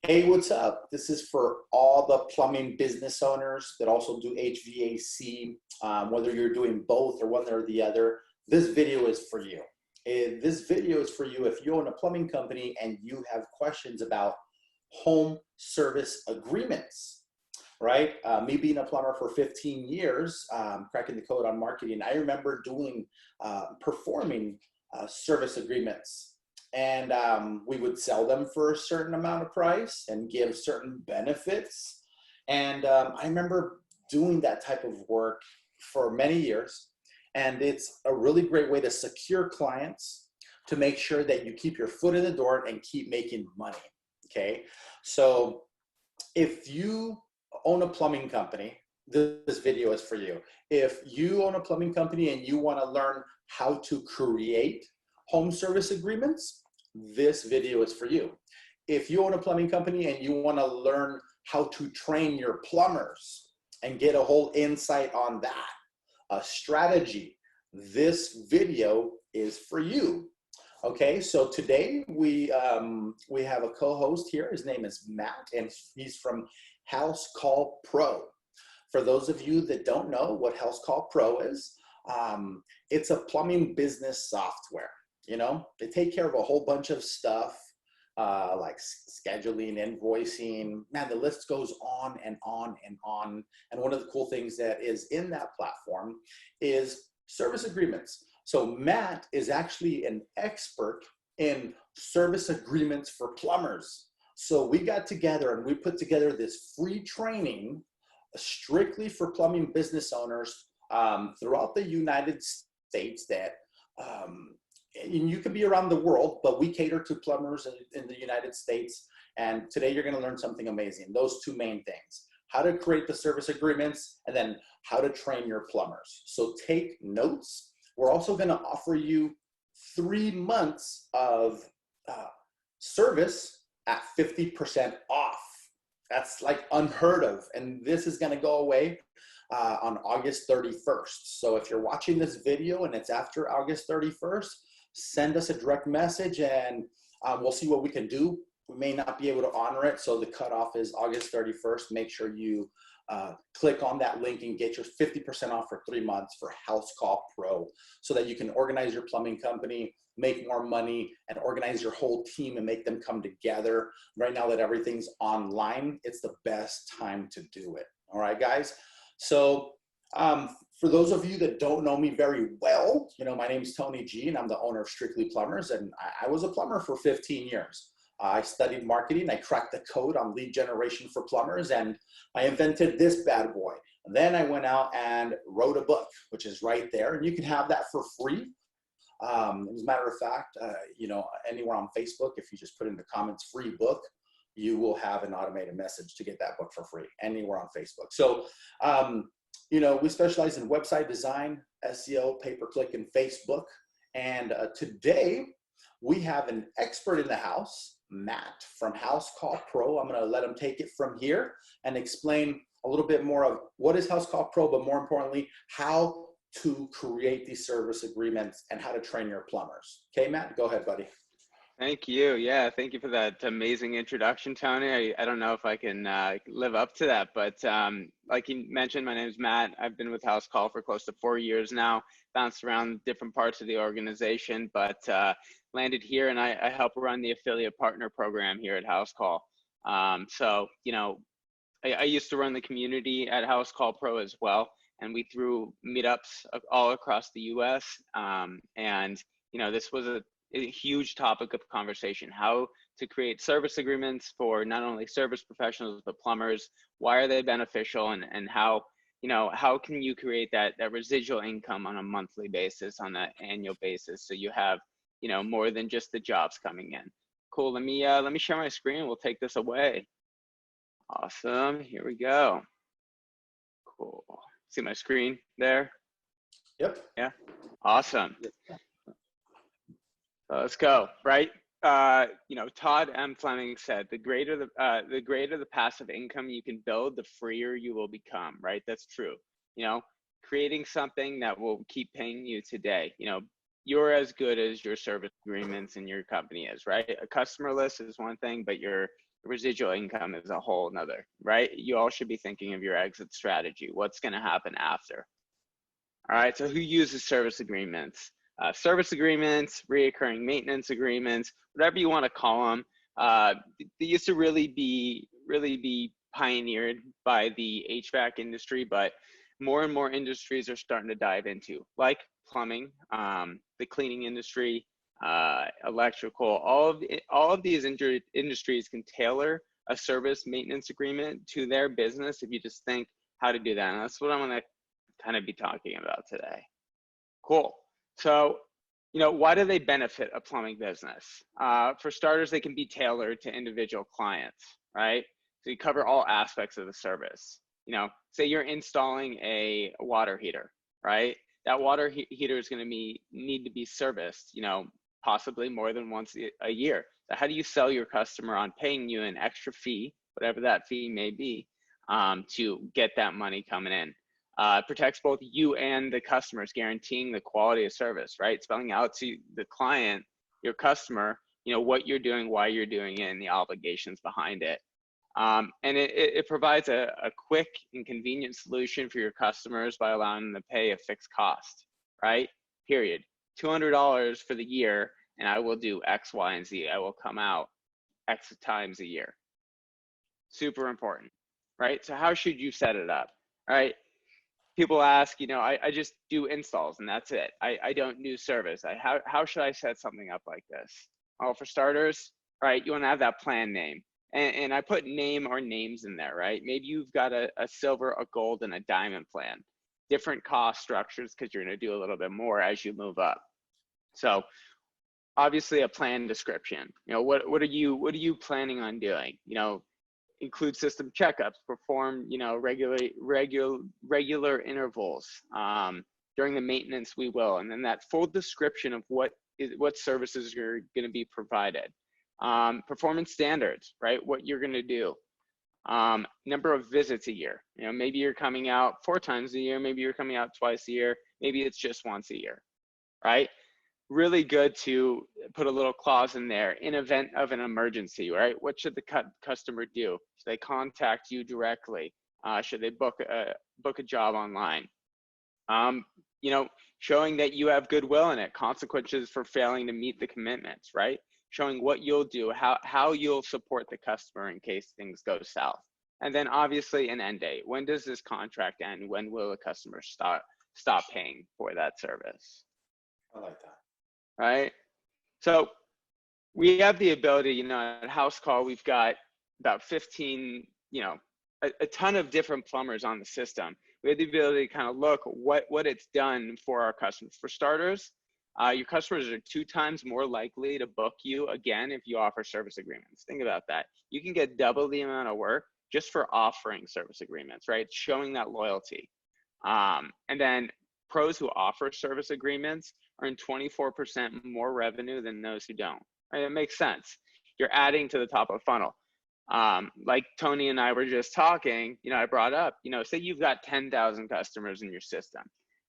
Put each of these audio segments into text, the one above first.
Hey, what's up? This is for all the plumbing business owners that also do HVAC, whether you're doing both or one or the other. This video is for you. This video is for you if you own a plumbing company and you have questions about home service agreements, right? Me being a plumber for 15 years, cracking the code on marketing, I remember performing service agreements. And we would sell them for a certain amount of price and give certain benefits. And I remember doing that type of work for many years. And it's a really great way to secure clients, to make sure that you keep your foot in the door and keep making money. Okay. So if you own a plumbing company, this video is for you. If you own a plumbing company and you want to learn how to create home service agreements, this video is for you. If you own a plumbing company and you want to learn how to train your plumbers and get a whole insight on that, a strategy, this video is for you. Okay, so today we have a co-host here. His name is Matt, and he's from Housecall Pro. For those of you that don't know what Housecall Pro is, it's a plumbing business software. You know, they take care of a whole bunch of stuff like scheduling, invoicing. Man, the list goes on and on and on. And one of the cool things that is in that platform is service agreements. So Matt is actually an expert in service agreements for plumbers. So we got together and we put together this free training strictly for plumbing business owners throughout the United States that and you could be around the world, but we cater to plumbers in the United States. And today you're going to learn something amazing. Those two main things: how to create the service agreements, and then how to train your plumbers. So take notes. We're also going to offer you 3 months of service at 50% off. That's like unheard of. And this is going to go away on August 31st. So if you're watching this video and it's after August 31st, send us a direct message and we'll see what we can do. We may not be able to honor it, so the cutoff is August 31st. Make sure you click on that link and get your 50% off for 3 months for Housecall Pro, so that you can organize your plumbing company, make more money, and organize your whole team and make them come together. Right now that everything's online, it's the best time to do it. All right, guys? So for those of you that don't know me very well, you know, my name is Tony G, and I'm the owner of Strictly Plumbers, and I was a plumber for 15 years. I studied marketing, I cracked the code on lead generation for plumbers, and I invented this bad boy. And then I went out and wrote a book, which is right there, and you can have that for free. As a matter of fact, you know, anywhere on Facebook, if you just put in the comments "free book," you will have an automated message to get that book for free anywhere on Facebook. So, you know, we specialize in website design, SEO, pay-per-click, and Facebook. And today we have an expert in the house, Matt from Housecall Pro. I'm going to let him take it from here and explain a little bit more of what is Housecall Pro, but more importantly, how to create these service agreements and how to train your plumbers. Okay, Matt, go ahead, buddy. Thank you. Yeah, thank you for that amazing introduction, Tony. I don't know if I can live up to that, but like you mentioned, my name is Matt. I've been with Housecall for close to 4 years now, bounced around different parts of the organization, but landed here, and I help run the affiliate partner program here at Housecall. So, you know, I used to run the community at Housecall Pro as well, and we threw meetups all across the US. And, you know, this was a huge topic of conversation: how to create service agreements for not only service professionals but plumbers. Why are they beneficial, and how, you know, how can you create that residual income on a monthly basis, on an annual basis, so you have, you know, more than just the jobs coming in. Cool. Let me share my screen. We'll take this away. Awesome. Here we go. Cool. See my screen there? Yep. Yeah. Awesome. Let's go, right? You know, Todd M. Fleming said, the greater the passive income you can build, the freer you will become, right? That's true. You know, creating something that will keep paying you today. You know, you're as good as your service agreements in your company is, right? A customer list is one thing, but your residual income is a whole nother, right? You all should be thinking of your exit strategy. What's going to happen after? All right, so who uses service agreements? Service agreements, reoccurring maintenance agreements, whatever you want to call them. They used to really be pioneered by the HVAC industry, but more and more industries are starting to dive into, like plumbing, the cleaning industry, electrical. All of these industries can tailor a service maintenance agreement to their business if you just think how to do that. And that's what I'm going to kind of be talking about today. Cool. So, why do they benefit a plumbing business? For starters, they can be tailored to individual clients, right? So you cover all aspects of the service. Say you're installing a water heater, right? That water heater is going to need to be serviced, possibly more than once a year. So how do you sell your customer on paying you an extra fee, whatever that fee may be, to get that money coming in? Protects both you and the customers, guaranteeing the quality of service, right? Spelling out to the client, your customer, what you're doing, why you're doing it, and the obligations behind it. And it provides a quick and convenient solution for your customers by allowing them to pay a fixed cost, right? Period. $200 for the year, and I will do X, Y, and Z. I will come out X times a year. Super important, right? So how should you set it up, right? People ask, I just do installs and that's it. I don't do service. How should I set something up like this? Well, for starters, right, you want to have that plan name. And I put name or names in there, right? Maybe you've got a silver, a gold, and a diamond plan. Different cost structures because you're going to do a little bit more as you move up. So obviously a plan description. What are you planning on doing? Include system checkups, perform, regular intervals. During the maintenance, we will. And then that full description of what services are going to be provided. Performance standards, right? What you're going to do. Number of visits a year. Maybe you're coming out 4 times a year. Maybe you're coming out twice a year. Maybe it's just once a year, right? Really good to put a little clause in there in event of an emergency, right? What should the customer do? Should they contact you directly? Should they book a job online? Showing that you have goodwill in it, consequences for failing to meet the commitments, right? Showing what you'll do, how you'll support the customer in case things go south. And then obviously an end date. When does this contract end? When will the customer stop paying for that service? I like that. Right? So we have the ability, at Housecall, we've got about 15, a ton of different plumbers on the system. We have the ability to kind of look what it's done for our customers. For starters, your customers are 2 times more likely to book you again if you offer service agreements. Think about that. You can get double the amount of work just for offering service agreements, right? Showing that loyalty. And then pros who offer service agreements earn 24% more revenue than those who don't. Right? It makes sense. You're adding to the top of the funnel. Like Tony and I were just talking, I brought up, say you've got 10,000 customers in your system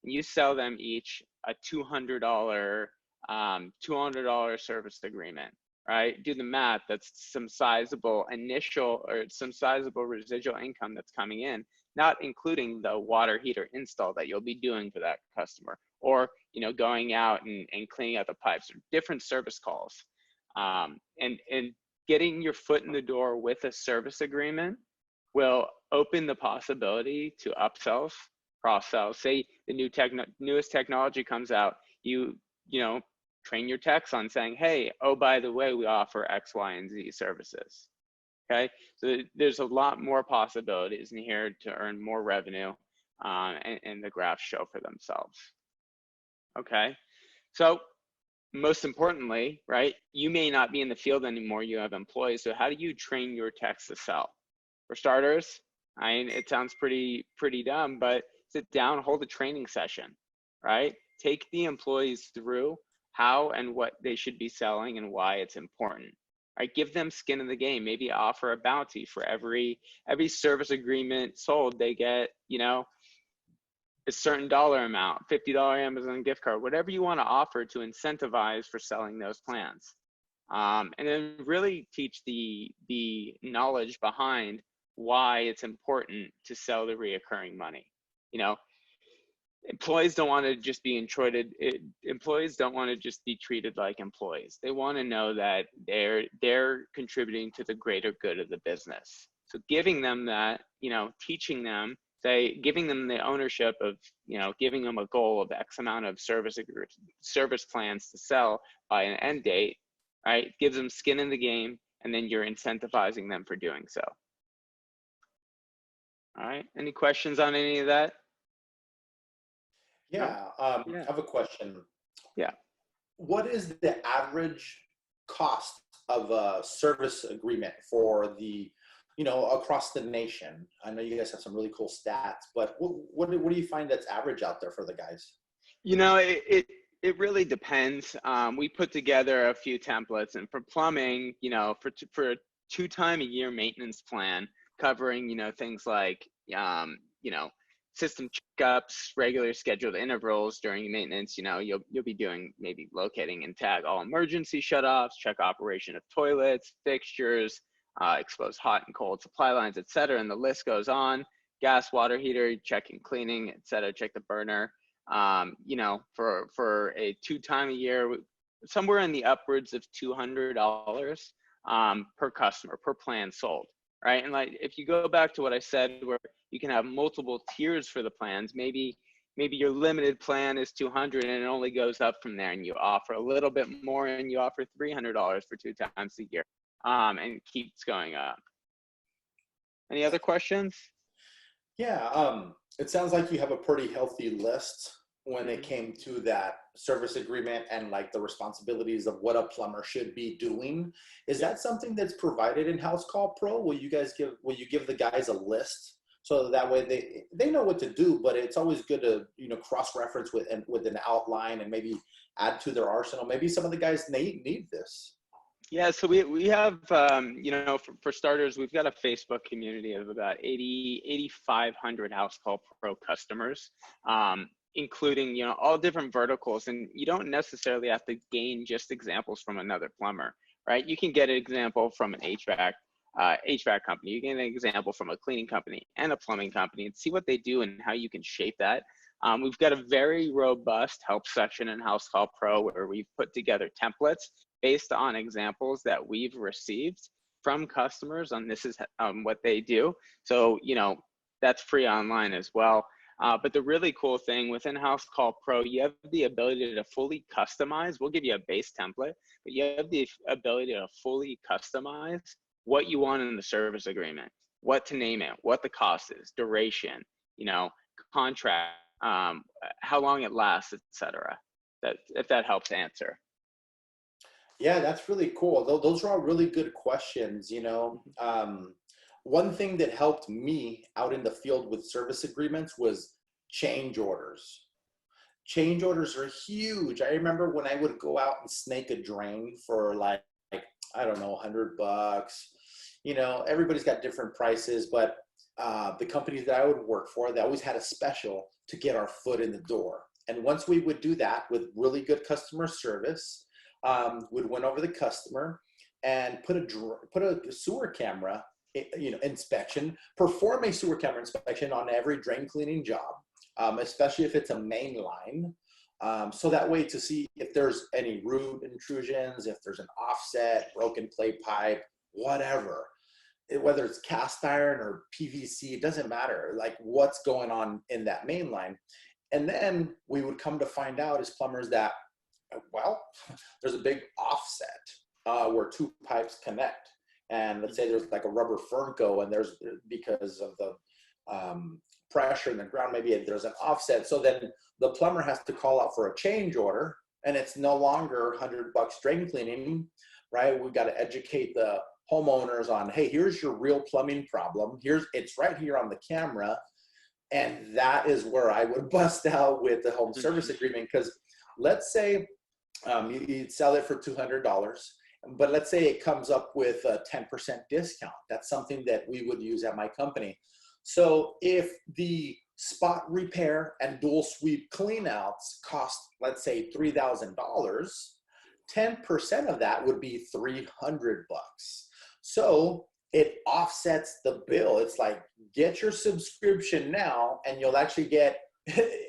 and you sell them each a $200 service agreement, right? Do the math. That's some sizable some sizable residual income that's coming in, not including the water heater install that you'll be doing for that customer, or going out and cleaning out the pipes, or different service calls. And getting your foot in the door with a service agreement will open the possibility to upsells, cross-sells. Say the newest technology comes out, you train your techs on saying, hey, oh, by the way, we offer X, Y, and Z services. Okay, so there's a lot more possibilities in here to earn more revenue, and the graphs show for themselves. Okay, so most importantly, right, you may not be in the field anymore, you have employees, so how do you train your techs to sell? For starters, it sounds pretty dumb, but sit down, hold a training session, right? Take the employees through how and what they should be selling and why it's important. Right, give them skin in the game. Maybe offer a bounty for every service agreement sold. They get, a certain dollar amount, $50 Amazon gift card, whatever you want to offer to incentivize for selling those plans. And then really teach the knowledge behind why it's important to sell the reoccurring money. You know, employees don't want to just be employees don't want to just be treated like employees. They want to know that they're contributing to the greater good of the business. So giving them that, you know, teaching them, giving them the ownership of, you know, giving them a goal of X amount of service plans to sell by an end date, right? Gives them skin in the game, and then you're incentivizing them for doing so. All right. Any questions on any of that? Yeah. Yeah. I have a question. Yeah. What is the average cost of a service agreement for the, you know, across the nation? I know you guys have some really cool stats, but what do you find that's average out there for the guys? You know, it really depends. We put together a few templates, and for plumbing, you know, for a 2-time-a-year maintenance plan covering, you know, things like, you know, system checkups, regular scheduled intervals during maintenance. You know, you'll be doing maybe locating and tag all emergency shutoffs, check operation of toilets, fixtures, expose hot and cold supply lines, etc. And the list goes on. Gas, water heater, checking cleaning, etc. Check the burner. You know, for a 2-time-a-year, somewhere in the upwards of $200 per customer per plan sold, right? And like, if you go back to what I said, where you can have multiple tiers for the plans, maybe your limited plan is $200 and it only goes up from there, and you offer a little bit more and you offer $300 for 2 times a year, and it keeps going up. Any other questions? Yeah, it sounds like you have a pretty healthy list when it came to that service agreement and like the responsibilities of what a plumber should be doing. Is that something that's provided in Housecall Pro? Will you give the guys a list so that way they know what to do, but it's always good to, you know, cross-reference with an outline and maybe add to their arsenal. Maybe some of the guys need this. Yeah, so we have, you know, for starters, we've got a Facebook community of about 8,500 Housecall Pro customers, including, you know, all different verticals. And you don't necessarily have to gain just examples from another plumber, right? You can get an example from an HVAC company. You get an example from a cleaning company and a plumbing company, and see what they do and how you can shape that. We've got a very robust help section in Housecall Pro where we've put together templates based on examples that we've received from customers on this is what they do. So, you know, that's free online as well. But the really cool thing within Housecall Pro, you have the ability to fully customize. We'll give you a base template, but you have the ability to fully customize what you want in the service agreement, what to name it, what the cost is, duration, you know, contract, how long it lasts, etc. If that helps answer. Yeah, that's really cool. Those are all really good questions, you know. One thing that helped me out in the field with service agreements was change orders. Change orders are huge. I remember when I would go out and snake a drain for like I don't know, $100. You know, everybody's got different prices, but the companies that I would work for, they always had a special to get our foot in the door. And once we would do that with really good customer service, would win over the customer and put a sewer camera, you know, inspection, perform a sewer camera inspection on every drain cleaning job, especially if it's a main line. So that way to see if there's any root intrusions, if there's an offset, broken clay pipe, whatever, whether it's cast iron or PVC, it doesn't matter, like what's going on in that main line. And then we would come to find out as plumbers that, well, there's a big offset where 2 pipes connect. And let's say there's like a rubber fernco and there's, because of the pressure in the ground, maybe there's an offset. So then the plumber has to call out for a change order, and it's no longer $100 drain cleaning, right? We've got to educate the homeowners on, hey, here's your real plumbing problem. It's right here on the camera. And that is where I would bust out with the home service agreement. Because let's say you'd sell it for $200, but let's say it comes up with a 10% discount. That's something that we would use at my company. So if the spot repair and dual sweep cleanouts cost, let's say $3,000, 10% of that would be 300 bucks. So it offsets the bill. It's like, get your subscription now and you'll actually get,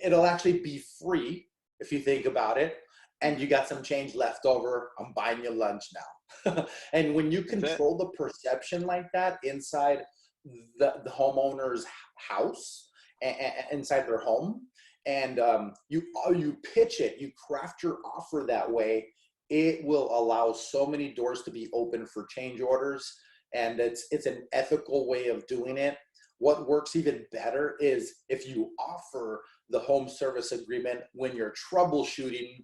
it'll actually be free if you think about it. And you got some change left over. I'm buying you lunch now. And when you control the perception like that inside the homeowner's house, inside their home, and you pitch it, you craft your offer that way, it will allow so many doors to be open for change orders. And it's an ethical way of doing it. What works even better is if you offer the home service agreement when you're troubleshooting,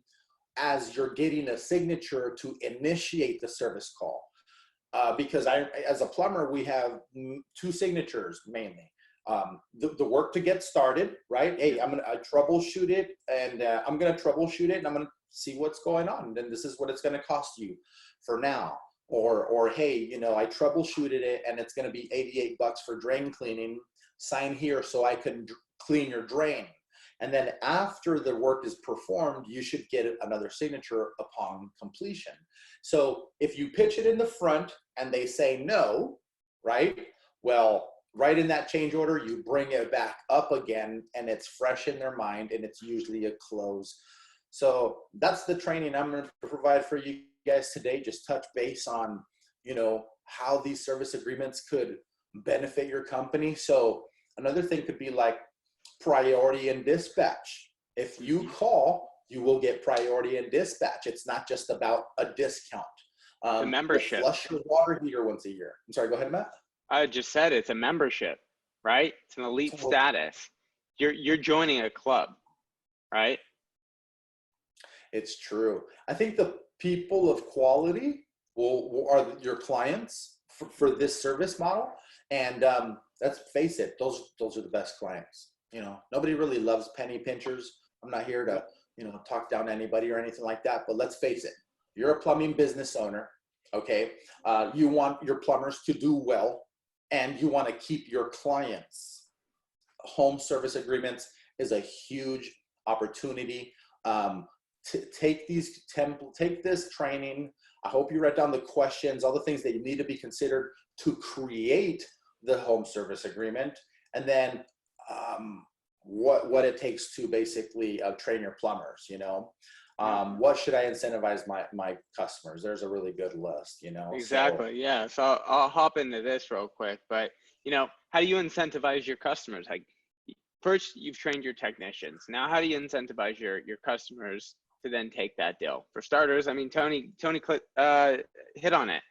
as you're getting a signature to initiate the service call. Because as a plumber, we have two signatures mainly. The work to get started, right? Hey, I troubleshoot it, and I'm gonna troubleshoot it, and I'm gonna see what's going on. And then this is what it's gonna cost you for now. Or hey, you know, I troubleshooted it, and it's gonna be 88 bucks for drain cleaning. Sign here so I can clean your drain. And then after the work is performed, you should get another signature upon completion. So if you pitch it in the front and they say no, right? Well, right in that change order, you bring it back up again and it's fresh in their mind and it's usually a close. So that's the training I'm going to provide for you guys today. Just touch base on, you know, how these service agreements could benefit your company. So another thing could be like priority in dispatch. If you call, you will get priority in dispatch. It's not just about a discount. The membership. Flush your water heater once a year. I'm sorry, go ahead, Matt. I just said it's a membership, right? It's an elite status. You're joining a club, right? It's true. I think the people of quality are your clients for this service model. And let's face it, those are the best clients. You know, nobody really loves penny pinchers. I'm not here to, you know, talk down anybody or anything like that, but let's face it, you're a plumbing business owner, okay? You want your plumbers to do well, and you want to keep your clients. Home service agreements is a huge opportunity. Take this training. I hope you write down the questions, all the things that you need to be considered to create the home service agreement, and then what it takes to basically train your plumbers, you know. What should I incentivize my customers? There's a really good list, you know. Exactly. So, yeah. So I'll hop into this real quick, but you know, how do you incentivize your customers? Like, first you've trained your technicians. Now, how do you incentivize your customers to then take that deal? For starters, I mean, Tony hit on it.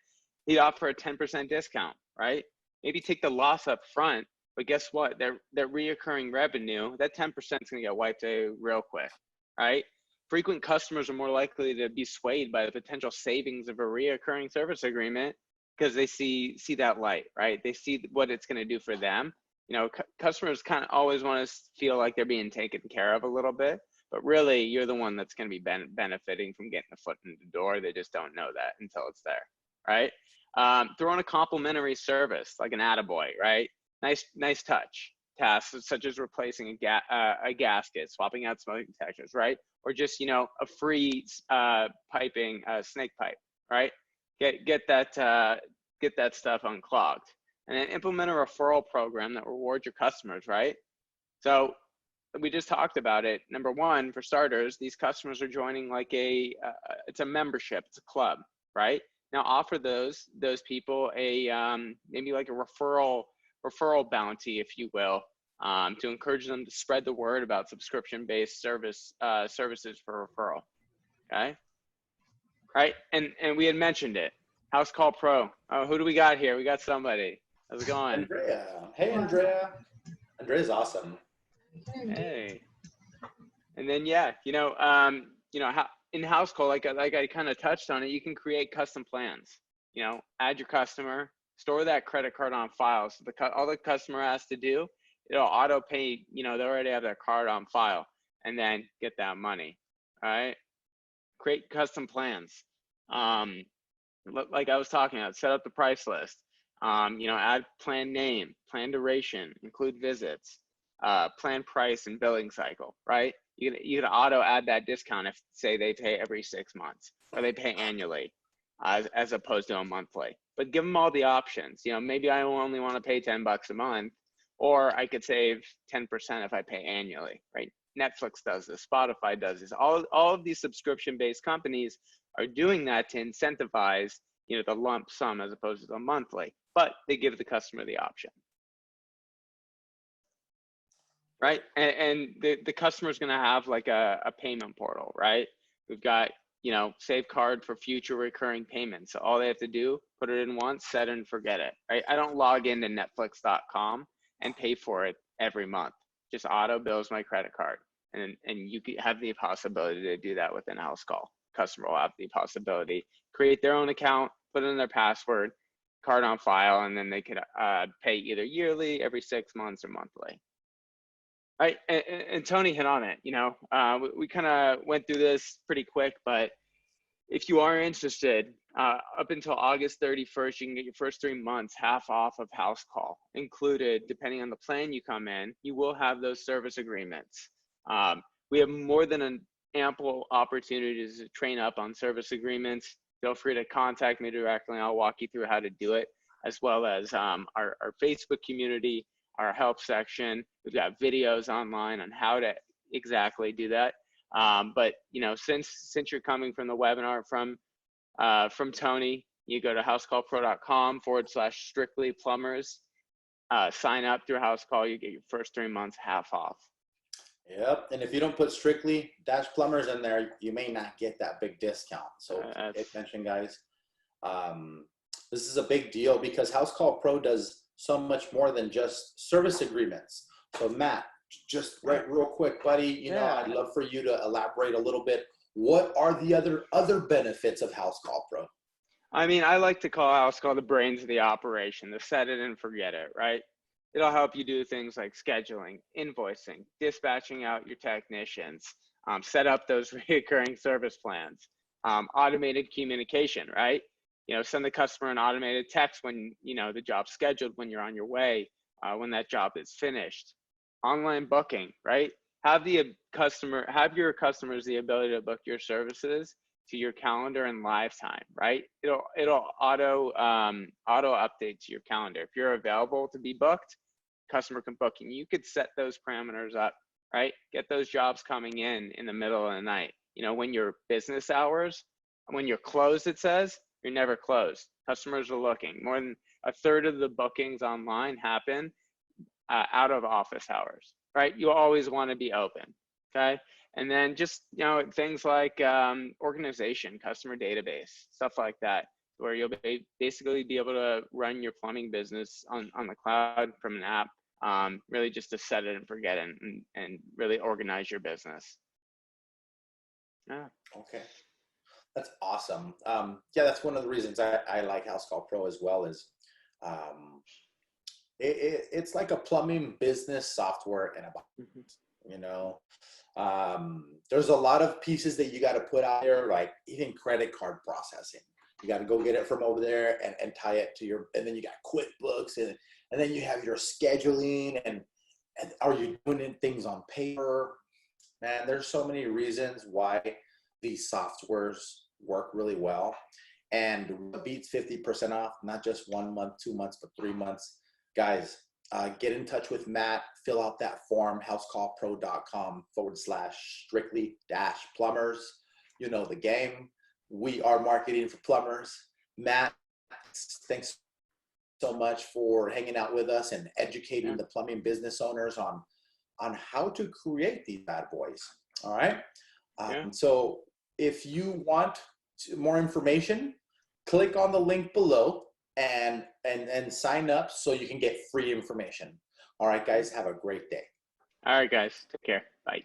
He'd offer a 10% discount, right? Maybe take the loss up front, but guess what? Their reoccurring revenue, that 10% is going to get wiped away real quick, right? Frequent customers are more likely to be swayed by the potential savings of a reoccurring service agreement because they see that light, right? They see what it's going to do for them. You know, customers kind of always want to feel like they're being taken care of a little bit, but really you're the one that's going to be benefiting from getting a foot in the door. They just don't know that until it's there, right? Throw in a complimentary service like an attaboy, right? Nice touch. Tasks such as replacing a gasket, swapping out smoke detectors, right? Or just, you know, a free piping snake pipe, right? Get that stuff unclogged, and then implement a referral program that rewards your customers, right? So we just talked about it. Number one, for starters, these customers are joining like it's a membership, it's a club, right? Now offer those people a maybe like a referral bounty, if you will, to encourage them to spread the word about subscription-based services for referral. Okay, right? And we had mentioned it. Housecall Pro. Oh, who do we got here? We got somebody. How's it going? Andrea. Hey, Andrea. Andrea's awesome. Hey. And then yeah, you know how in Housecall, like I kind of touched on it, you can create custom plans. You know, add your customer, store that credit card on file. So all the customer has to do, it'll auto pay. You know, they already have their card on file, and then get that money. All right. Create custom plans. Like I was talking about, set up the price list. You know, add plan name, plan duration, include visits. plan, price, and billing cycle, right? You can auto add that discount if, say, they pay every 6 months or they pay annually, as opposed to a monthly. But give them all the options. You know, maybe I only want to pay $10 a month, or I could save 10% if I pay annually, right? Netflix does this, Spotify does this. All of these subscription-based companies are doing that to incentivize, you know, the lump sum as opposed to the monthly, but they give the customer the option, right? And the customer is going to have like a payment portal, right? We've got, you know, save card for future recurring payments. So all they have to do, put it in once, set it and forget it, right? I don't log into netflix.com and pay for it every month. Just auto bills my credit card. And you could have the possibility to do that within Housecall. Customer will have the possibility, create their own account, put in their password, card on file, and then they could pay either yearly, every 6 months, or monthly. Right, and Tony hit on it. You know, we kind of went through this pretty quick, but if you are interested, up until August 31st, you can get your first 3 months half off of Housecall included. Depending on the plan you come in, you will have those service agreements. We have more than an ample opportunities to train up on service agreements. Feel free to contact me directly. I'll walk you through how to do it, as well as our Facebook community, our help section. We've got videos online on how to exactly do that. But you know, since you're coming from the webinar from Tony, you go to housecallpro.com/strictly plumbers. Sign up through Housecall. You get your first 3 months half off. Yep. And if you don't put strictly dash plumbers in there, you may not get that big discount. So pay attention, guys. This is a big deal because Housecall Pro does so much more than just service agreements. So Matt, just real quick, buddy, you know, I'd love for you to elaborate a little bit. What are the other benefits of Housecall Pro? I mean, I like to call Housecall the brains of the operation, the set it and forget it, right? It'll help you do things like scheduling, invoicing, dispatching out your technicians, set up those recurring service plans, automated communication, right? You know, send the customer an automated text when, you know, the job's scheduled, when you're on your way, when that job is finished. Online booking, right? Have your customers the ability to book your services to your calendar in live time, right? It'll auto update to your calendar. If you're available to be booked, customer can book you. You could set those parameters up, right? Get those jobs coming in the middle of the night. You know, when your business hours, when you're closed, it says you're never closed. Customers are looking. More than a third of the bookings online happen out of office hours, right? You always want to be open, okay? And then just, you know, things like organization, customer database, stuff like that, where you'll basically be able to run your plumbing business on the cloud from an app, really just to set it and forget it and really organize your business. Yeah. Okay. That's awesome. Yeah, that's one of the reasons I like Housecall Pro as well is it's like a plumbing business software in a box. You know, there's a lot of pieces that you got to put out there, like even credit card processing. You got to go get it from over there and tie it to your, and then you got QuickBooks and then you have your scheduling and are you doing things on paper? Man, there's so many reasons why these softwares work really well. And what beats 50% off, not just 1 month, 2 months, but 3 months. Guys, get in touch with Matt, fill out that form, housecallpro.com/strictly-plumbers. You know the game. We are marketing for plumbers. Matt, thanks so much for hanging out with us and educating the plumbing business owners on how to create these bad boys. All right. So if you want more information, click on the link below and sign up so you can get free information. All right, guys, have a great day. All right, guys, take care. Bye.